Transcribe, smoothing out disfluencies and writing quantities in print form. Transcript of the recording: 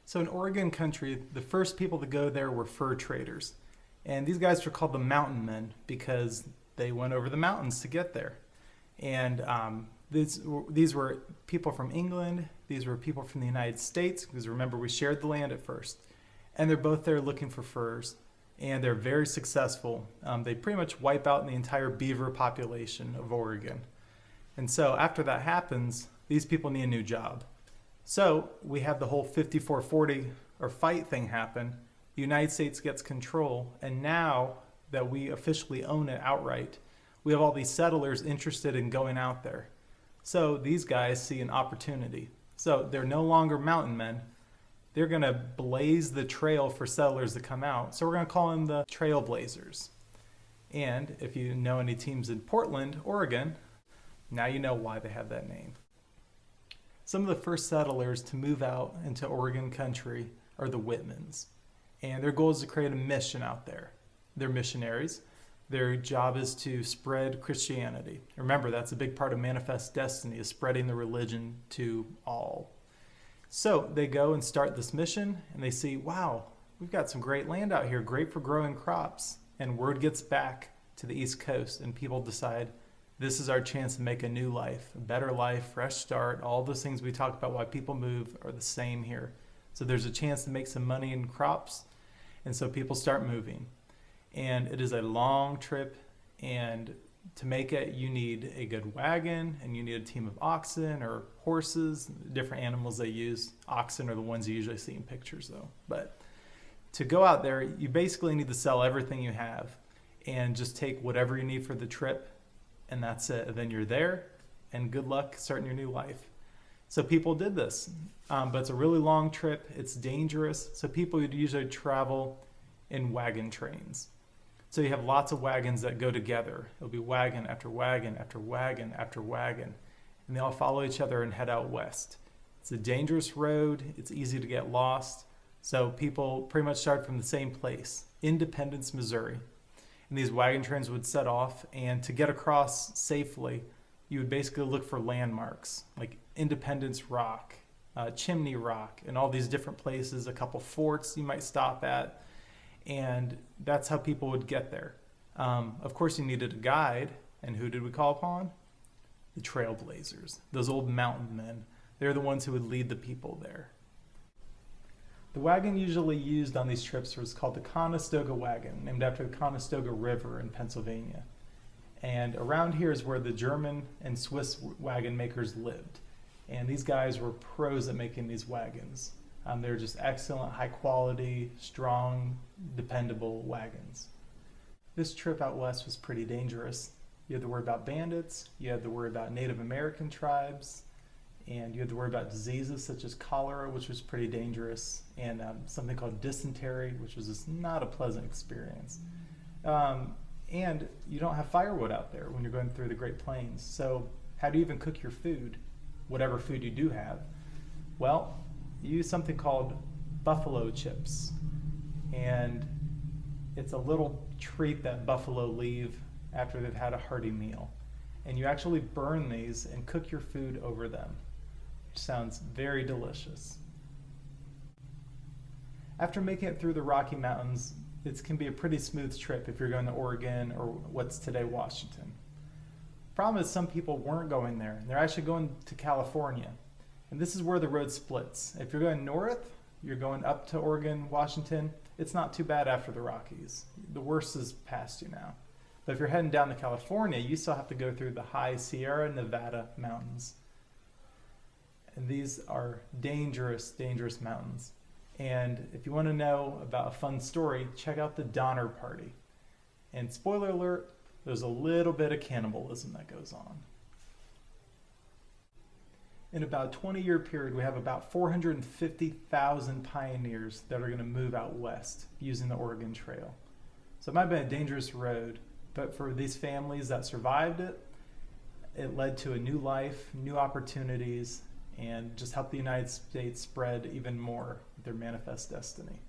So in Oregon country, the first people to go there were fur traders. And these guys were called the mountain men because they went over the mountains to get there. And these were people from England. These were people from the United States, because remember, we shared the land at first. And they're both there looking for furs. And they're very successful. They pretty much wipe out the entire beaver population of Oregon. And so after that happens, these people need a new job. So we have the whole 5440 or fight thing happen. The United States gets control, and now that we officially own it outright, we have all these settlers interested in going out there. So these guys see an opportunity. So they're no longer mountain men. They're going to blaze the trail for settlers to come out. So we're going to call them the Trailblazers. And if you know any teams in Portland, Oregon, now you know why they have that name. Some of the first settlers to move out into Oregon country are the Whitmans. And their goal is to create a mission out there. They're missionaries. Their job is to spread Christianity. Remember, that's a big part of Manifest Destiny, is spreading the religion to all. So they go and start this mission, and they see, wow, we've got some great land out here, great for growing crops. And word gets back to the East Coast, and people decide, this is our chance to make a new life, a better life, fresh start. All those things we talk about why people move are the same here. So there's a chance to make some money in crops, and so people start moving. And it is a long trip, and to make it, you need a good wagon, and you need a team of oxen or horses, different animals they use. Oxen are the ones you usually see in pictures, though. But to go out there, you basically need to sell everything you have and just take whatever you need for the trip, and that's it. And then you're there, and good luck starting your new life. So people did this, but it's a really long trip. It's dangerous. So people would usually travel in wagon trains. So you have lots of wagons that go together. It'll be wagon after wagon after wagon after wagon, and they all follow each other and head out west. It's a dangerous road. It's easy to get lost. So people pretty much start from the same place, Independence, Missouri. And these wagon trains would set off, and to get across safely, you would basically look for landmarks like Independence Rock, Chimney Rock, and all these different places, a couple forts you might stop at, and that's how people would get there. Of course, you needed a guide, and who did we call upon? The Trailblazers, those old mountain men. They're the ones who would lead the people there. The wagon usually used on these trips was called the Conestoga wagon, named after the Conestoga River in Pennsylvania. And around here is where the German and Swiss wagon makers lived. And these guys were pros at making these wagons. They're just excellent, high quality, strong, dependable wagons. This trip out west was pretty dangerous. You had to worry about bandits, you had to worry about Native American tribes, and you had to worry about diseases such as cholera, which was pretty dangerous, and something called dysentery, which was just not a pleasant experience. And you don't have firewood out there when you're going through the Great Plains. So how do you even cook your food, whatever food you do have? Well, you use something called buffalo chips. And it's a little treat that buffalo leave after they've had a hearty meal. And you actually burn these and cook your food over them, which sounds very delicious. After making it through the Rocky Mountains, it can be a pretty smooth trip if you're going to Oregon or what's today Washington. Problem is, some people weren't going there. They're actually going to California. And this is where the road splits. If you're going north, you're going up to Oregon, Washington, it's not too bad after the Rockies. The worst is past you now. But if you're heading down to California, you still have to go through the high Sierra Nevada mountains. And these are dangerous, dangerous mountains. And if you want to know about a fun story, check out the Donner Party. And spoiler alert, there's a little bit of cannibalism that goes on. In about a 20-year period, we have about 450,000 pioneers that are going to move out west using the Oregon Trail. So it might have been a dangerous road, but for these families that survived it, it led to a new life, new opportunities, and just helped the United States spread even more their manifest destiny.